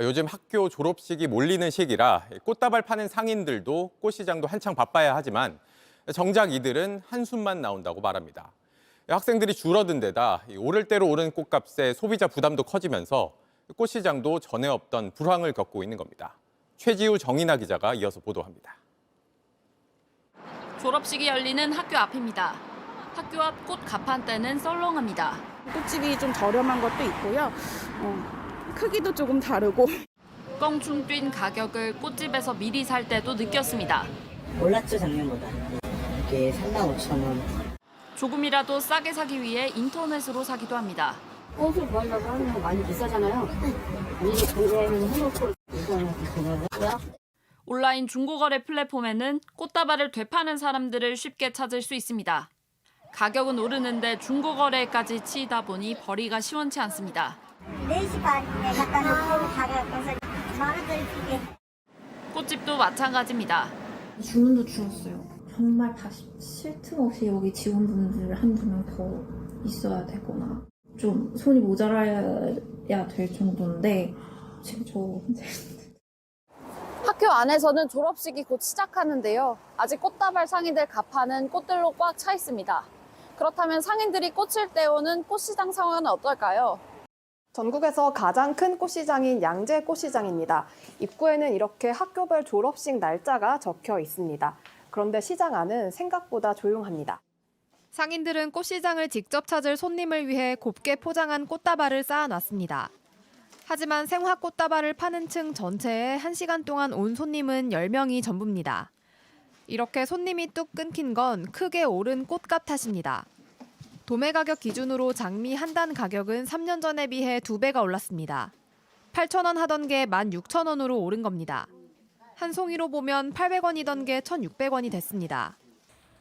요즘 학교 졸업식이 몰리는 시기라 꽃다발 파는 상인들도 꽃시장도 한창 바빠야 하지만 정작 이들은 한숨만 나온다고 말합니다. 학생들이 줄어든 데다 오를 대로 오른 꽃값에 소비자 부담도 커지면서 꽃시장도 전에 없던 불황을 겪고 있는 겁니다. 최지우 정인아 기자가 이어서 보도합니다. 졸업식이 열리는 학교 앞입니다. 학교 앞 꽃 가판대는 썰렁합니다. 꽃집이 좀 저렴한 것도 있고요. 크기도 조금 다르고. 껑충 뛴 가격을 꽃집에서 미리 살 때도 느꼈습니다. 올랐죠, 작년보다. 이게 35,000원. 조금이라도 싸게 사기 위해 인터넷으로 사기도 합니다. 꽃을 구하려고 하면 많이 비싸잖아요. 미리 공개는 해놓고 이거는 그거고요. 온라인 중고거래 플랫폼에는 꽃다발을 되파는 사람들을 쉽게 찾을 수 있습니다. 가격은 오르는데 중고거래까지 치이다 보니 벌이가 시원치 않습니다. 4시 반에 갖다 놓고 가격에서 10,000원짜리 주게. 꽃집도 마찬가지입니다. 주문도 줄었어요. 정말 다시 쉴 틈 없이 여기 직원분들 한 분은 더 있어야 되거나 좀 손이 모자라야 될 정도인데 지금 저 혼자 학교 안에서는 졸업식이 곧 시작하는데요. 아직 꽃다발 상인들 가판은 꽃들로 꽉 차 있습니다. 그렇다면 상인들이 꽃을 떼오는 꽃시장 상황은 어떨까요? 전국에서 가장 큰 꽃시장인 양재 꽃시장입니다. 입구에는 이렇게 학교별 졸업식 날짜가 적혀 있습니다. 그런데 시장 안은 생각보다 조용합니다. 상인들은 꽃시장을 직접 찾을 손님을 위해 곱게 포장한 꽃다발을 쌓아놨습니다. 하지만 생화 꽃다발을 파는 층 전체에 1시간 동안 온 손님은 10명이 전부입니다. 이렇게 손님이 뚝 끊긴 건 크게 오른 꽃값 탓입니다. 도매 가격 기준으로 장미 한 단 가격은 3년 전에 비해 2배가 올랐습니다. 8,000원 하던 게 16,000원으로 오른 겁니다. 한 송이로 보면 800원이던 게 1,600원이 됐습니다.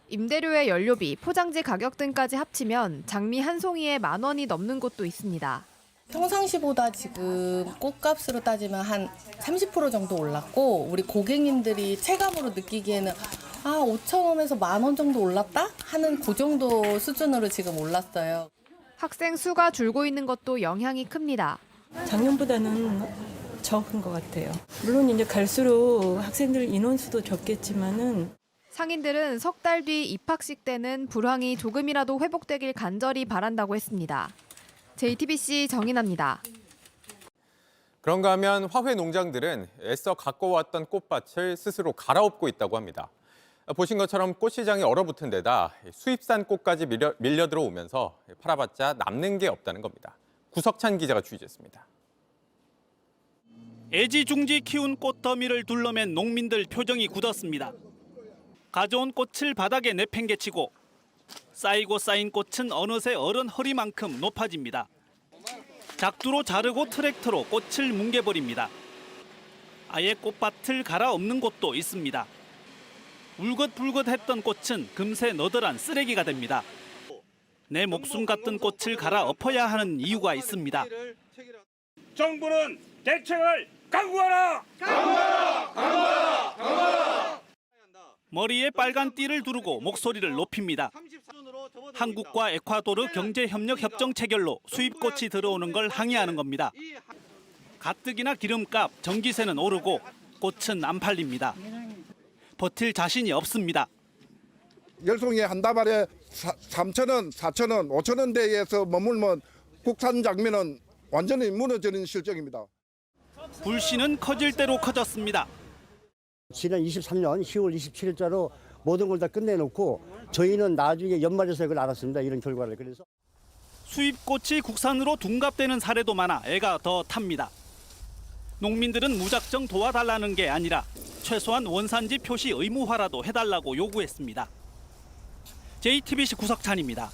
임대료의 연료비, 포장지 가격 등까지 합치면 장미 한 송이에 10,000원이 넘는 곳도 있습니다. 평상시보다 지금 꽃값으로 따지면 한 30% 정도 올랐고 우리 고객님들이 체감으로 느끼기에는 5,000원에서 10,000원 정도 올랐다? 하는 그 정도 수준으로 지금 올랐어요. 학생 수가 줄고 있는 것도 영향이 큽니다. 작년보다는 적은 것 같아요. 물론 이제 갈수록 학생들 인원수도 적겠지만은 상인들은 석 달 뒤 입학식 때는 불황이 조금이라도 회복되길 간절히 바란다고 했습니다. JTBC 정인아입니다. 그런가 하면 화훼 농장들은 애써 가꿔왔던 꽃밭을 스스로 갈아엎고 있다고 합니다. 보신 것처럼 꽃시장이 얼어붙은 데다 수입산 꽃까지 밀려 들어오면서 팔아봤자 남는 게 없다는 겁니다. 구석찬 기자가 취재했습니다. 애지중지 키운 꽃더미를 둘러맨 농민들 표정이 굳었습니다. 가져온 꽃을 바닥에 내팽개치고 쌓이고 쌓인 꽃은 어느새 어른 허리만큼 높아집니다. 작두로 자르고 트랙터로 꽃을 뭉개버립니다. 아예 꽃밭을 갈아엎는 곳도 있습니다. 울긋불긋했던 꽃은 금세 너덜한 쓰레기가 됩니다. 내 목숨 같은 꽃을 갈아엎어야 하는 이유가 있습니다. 정부는 대책을 강구하라! 강구하라! 강구하라! 강구하라! 머리에 빨간 띠를 두르고 목소리를 높입니다. 한국과 에콰도르 경제협력협정 체결로 수입꽃이 들어오는 걸 항의하는 겁니다. 가뜩이나 기름값, 전기세는 오르고 꽃은 안 팔립니다. 버틸 자신이 없습니다. 열송이 한 다발에 3,000원, 4,000원, 5,000원대에서 머물면 국산 장미는 완전히 무너지는 실정입니다. 불씨는 커질 대로 커졌습니다. 지난 23년 10월 27일자로 모든 걸 다 끝내놓고 저희는 나중에 연말에서 이걸 알았습니다. 이런 결과를. 그래서 수입꽃이 국산으로 둔갑되는 사례도 많아 애가 더 탑니다. 농민들은 무작정 도와달라는 게 아니라 최소한 원산지 표시 의무화라도 해달라고 요구했습니다. JTBC 구석찬입니다.